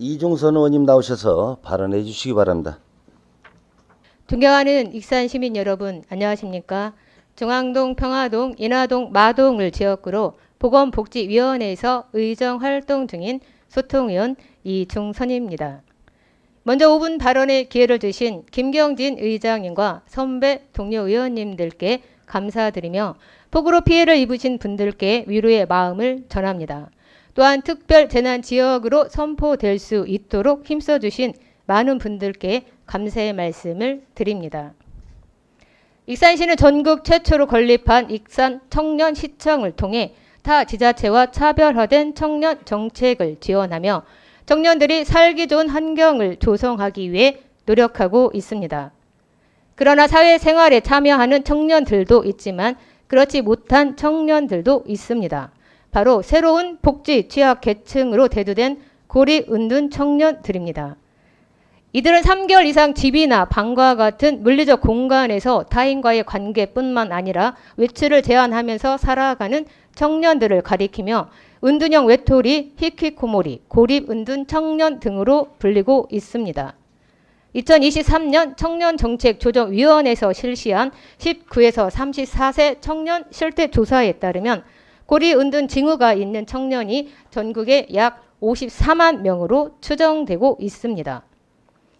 이종선 의원님 나오셔서 발언해 주시기 바랍니다. 존경하는 익산 시민 여러분, 안녕하십니까? 중앙동, 평화동, 인하동, 마동을 지역구로 보건복지위원회에서 의정 활동 중인 소통위원 이종선입니다. 먼저 5분 발언의 기회를 주신 김경진 의장님과 선배 동료 의원님들께 감사드리며 폭우로 피해를 입으신 분들께 위로의 마음을 전합니다. 또한 특별 재난 지역으로 선포될 수 있도록 힘써주신 많은 분들께 감사의 말씀을 드립니다. 익산시는 전국 최초로 건립한 익산 청년시청을 통해 타 지자체와 차별화된 청년 정책을 지원하며 청년들이 살기 좋은 환경을 조성하기 위해 노력하고 있습니다. 그러나 사회생활에 참여하는 청년들도 있지만 그렇지 못한 청년들도 있습니다. 바로 새로운 복지 취약 계층으로 대두된 고립은둔 청년들입니다. 이들은 3개월 이상 집이나 방과 같은 물리적 공간에서 타인과의 관계뿐만 아니라 외출을 제한하면서 살아가는 청년들을 가리키며 은둔형 외톨이, 히키코모리, 고립은둔 청년 등으로 불리고 있습니다. 2023년 청년정책조정위원회에서 실시한 19에서 34세 청년 실태조사에 따르면 고립은둔 징후가 있는 청년이 전국에 약 54만 명으로 추정되고 있습니다.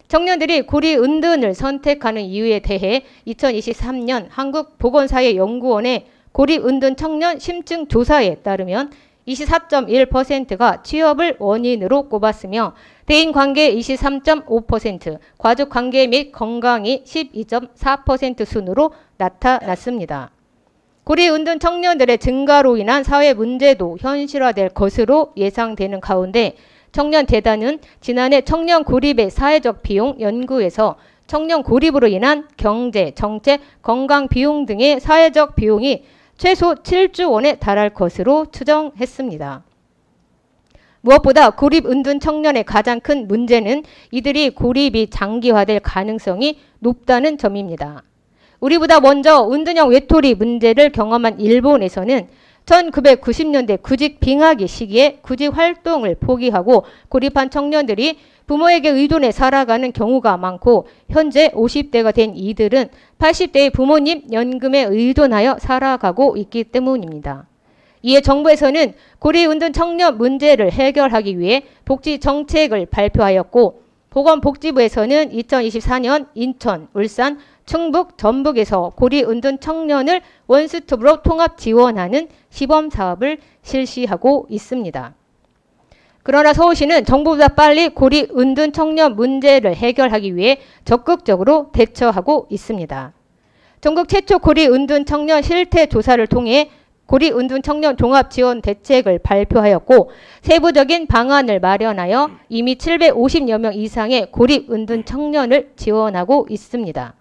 청년들이 고립은둔을 선택하는 이유에 대해 2023년 한국보건사회연구원의 고립은둔 청년 심층 조사에 따르면 24.1%가 취업을 원인으로 꼽았으며 대인관계 23.5%, 가족관계 및 건강이 12.4% 순으로 나타났습니다. 고립은둔 청년들의 증가로 인한 사회 문제도 현실화될 것으로 예상되는 가운데 청년재단은 지난해 청년 고립의 사회적 비용 연구에서 청년 고립으로 인한 경제, 정책, 건강 비용 등의 사회적 비용이 최소 7조 원에 달할 것으로 추정했습니다. 무엇보다 고립은둔 청년의 가장 큰 문제는 이들이 고립이 장기화될 가능성이 높다는 점입니다. 우리보다 먼저 은둔형 외톨이 문제를 경험한 일본에서는 1990년대 구직 빙하기 시기에 구직 활동을 포기하고 고립한 청년들이 부모에게 의존해 살아가는 경우가 많고 현재 50대가 된 이들은 80대의 부모님 연금에 의존하여 살아가고 있기 때문입니다. 이에 정부에서는 고립은둔 청년 문제를 해결하기 위해 복지 정책을 발표하였고 보건복지부에서는 2024년 인천, 울산, 충북, 전북에서 고립은둔 청년을 원스톱으로 통합 지원하는 시범사업을 실시하고 있습니다. 그러나 서울시는 정부보다 빨리 고립은둔 청년 문제를 해결하기 위해 적극적으로 대처하고 있습니다. 전국 최초 고립은둔 청년 실태조사를 통해 고립은둔 청년 종합지원 대책을 발표하였고 세부적인 방안을 마련하여 이미 750여 명 이상의 고립은둔 청년을 지원하고 있습니다.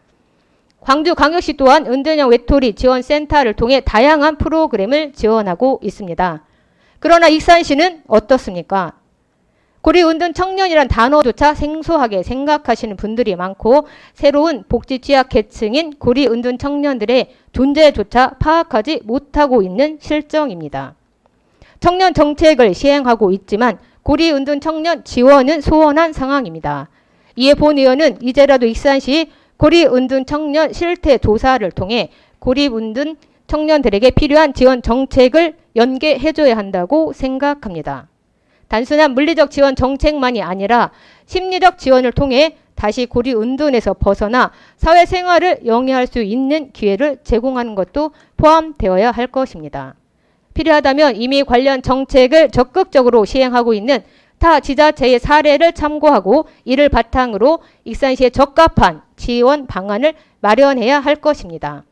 광주광역시 또한 은둔형 외톨이 지원센터를 통해 다양한 프로그램을 지원하고 있습니다. 그러나 익산시는 어떻습니까? 고립은둔 청년이란 단어조차 생소하게 생각하시는 분들이 많고 새로운 복지 취약 계층인 고립은둔 청년들의 존재조차 파악하지 못하고 있는 실정입니다. 청년 정책을 시행하고 있지만 고립은둔 청년 지원은 소원한 상황입니다. 이에 본 의원은 이제라도 익산시 고립은둔 청년 실태조사를 통해 고립은둔 청년들에게 필요한 지원 정책을 연계해줘야 한다고 생각합니다. 단순한 물리적 지원 정책만이 아니라 심리적 지원을 통해 다시 고립은둔에서 벗어나 사회생활을 영위할 수 있는 기회를 제공하는 것도 포함되어야 할 것입니다. 필요하다면 이미 관련 정책을 적극적으로 시행하고 있는 타 지자체의 사례를 참고하고 이를 바탕으로 익산시에 적합한 지원 방안을 마련해야 할 것입니다.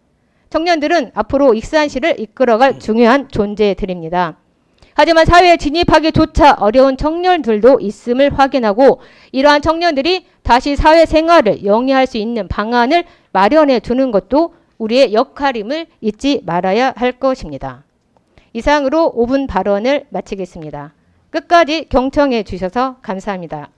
청년들은 앞으로 익산시를 이끌어갈 중요한 존재들입니다. 하지만 사회에 진입하기조차 어려운 청년들도 있음을 확인하고 이러한 청년들이 다시 사회생활을 영위할 수 있는 방안을 마련해 주는 것도 우리의 역할임을 잊지 말아야 할 것입니다. 이상으로 5분 발언을 마치겠습니다. 끝까지 경청해 주셔서 감사합니다.